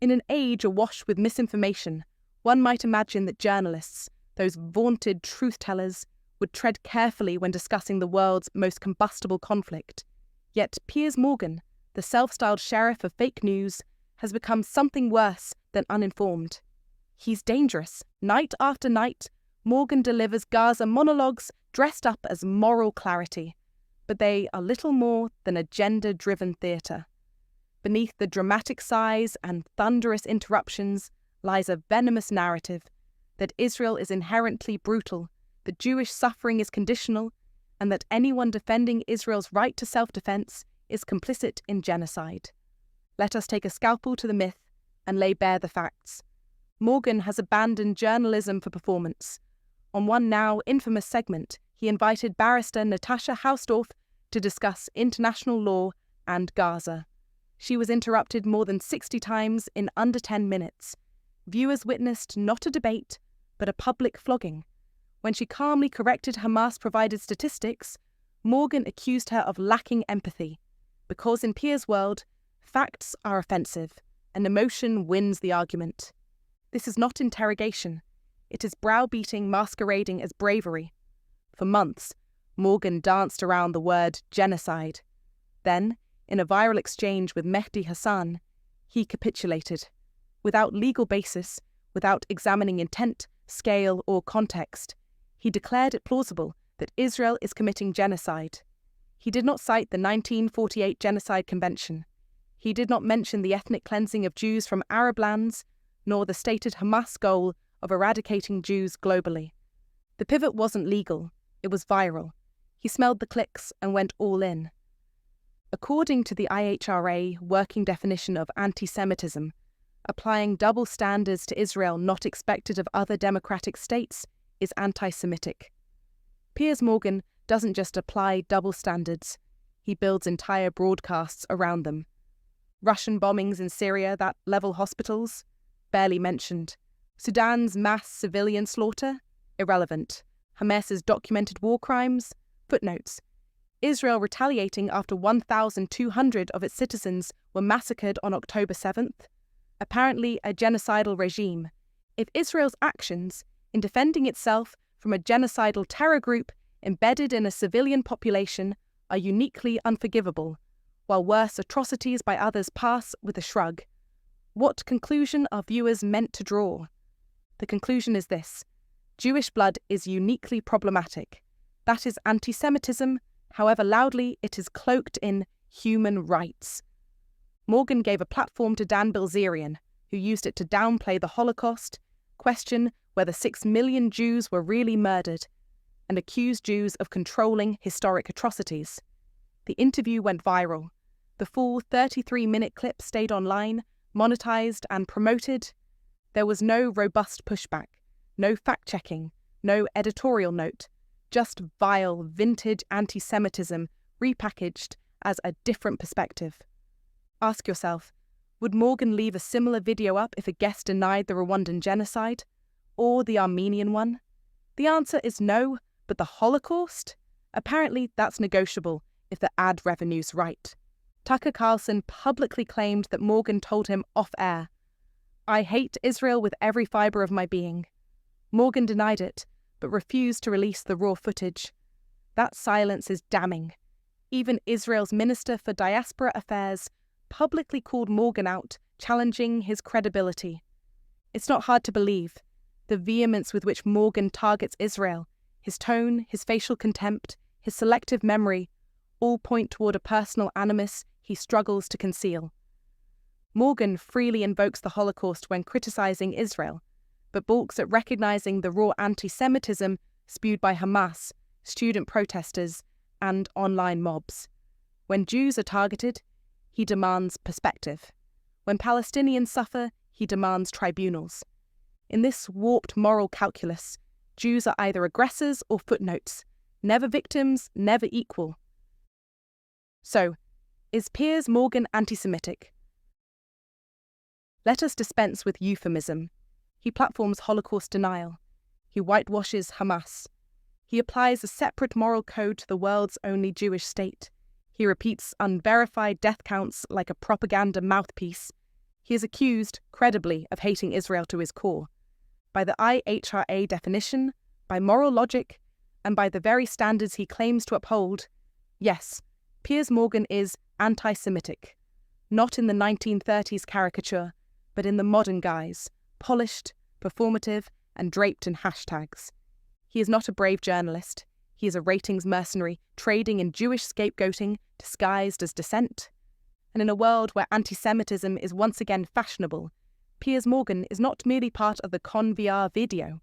In an age awash with misinformation, one might imagine that journalists, those vaunted truth-tellers, would tread carefully when discussing the world's most combustible conflict. Yet Piers Morgan, the self-styled sheriff of fake news, has become something worse than uninformed. He's dangerous. Night after night, Morgan delivers Gaza monologues dressed up as moral clarity, but they are little more than agenda-driven theatre. Beneath the dramatic sighs and thunderous interruptions lies a venomous narrative that Israel is inherently brutal, that Jewish suffering is conditional, and that anyone defending Israel's right to self-defense is complicit in genocide. Let us take a scalpel to the myth and lay bare the facts. Morgan has abandoned journalism for performance. On one now infamous segment, he invited barrister Natasha Hausdorff to discuss international law and Gaza. She was interrupted more than 60 times in under 10 minutes. Viewers witnessed not a debate, but a public flogging. When she calmly corrected Hamas-provided statistics, Morgan accused her of lacking empathy, because in Piers' world, facts are offensive, and emotion wins the argument. This is not interrogation. It is browbeating masquerading as bravery. For months, Morgan danced around the word genocide. Then, in a viral exchange with Mehdi Hassan, he capitulated. Without legal basis, without examining intent, scale, or context, he declared it plausible that Israel is committing genocide. He did not cite the 1948 Genocide Convention. He did not mention the ethnic cleansing of Jews from Arab lands, nor the stated Hamas goal of eradicating Jews globally. The pivot wasn't legal, it was viral. He smelled the clicks and went all in. According to the IHRA working definition of antisemitism, applying double standards to Israel not expected of other democratic states is anti-Semitic. Piers Morgan doesn't just apply double standards, he builds entire broadcasts around them. Russian bombings in Syria that level hospitals? Barely mentioned. Sudan's mass civilian slaughter? Irrelevant. Hamas's documented war crimes? Footnotes. Israel retaliating after 1,200 of its citizens were massacred on October 7th? Apparently a genocidal regime. If Israel's actions, in defending itself from a genocidal terror group embedded in a civilian population, are uniquely unforgivable, while worse atrocities by others pass with a shrug, what conclusion are viewers meant to draw? The conclusion is this: Jewish blood is uniquely problematic. That is antisemitism, however loudly it is cloaked in human rights. Morgan gave a platform to Dan Bilzerian, who used it to downplay the Holocaust, question whether 6 million Jews were really murdered, and accuse Jews of controlling historic atrocities. The interview went viral. The full 33-minute clip stayed online, monetized and promoted. There was no robust pushback, no fact-checking, no editorial note, just vile, vintage anti-Semitism repackaged as a different perspective. Ask yourself, would Morgan leave a similar video up if a guest denied the Rwandan genocide? Or the Armenian one? The answer is no, but the Holocaust? Apparently that's negotiable if the ad revenue's right. Tucker Carlson publicly claimed that Morgan told him off-air, "I hate Israel with every fibre of my being." Morgan denied it, but refused to release the raw footage. That silence is damning. Even Israel's Minister for Diaspora Affairs publicly called Morgan out, challenging his credibility. It's not hard to believe. The vehemence with which Morgan targets Israel, his tone, his facial contempt, his selective memory, all point toward a personal animus he struggles to conceal. Morgan freely invokes the Holocaust when criticizing Israel, but balks at recognizing the raw anti-Semitism spewed by Hamas, student protesters, and online mobs. When Jews are targeted, he demands perspective. When Palestinians suffer, he demands tribunals. In this warped moral calculus, Jews are either aggressors or footnotes, never victims, never equal. So, is Piers Morgan anti-Semitic? Let us dispense with euphemism. He platforms Holocaust denial. He whitewashes Hamas. He applies a separate moral code to the world's only Jewish state. He repeats unverified death counts like a propaganda mouthpiece. He is accused, credibly, of hating Israel to his core. By the IHRA definition, by moral logic, and by the very standards he claims to uphold, yes, Piers Morgan is anti-Semitic, not in the 1930s caricature, but in the modern guise, polished, performative, and draped in hashtags. He is not a brave journalist. He is a ratings mercenary trading in Jewish scapegoating disguised as dissent. And in a world where anti-Semitism is once again fashionable, Piers Morgan is not merely part of the con VR video.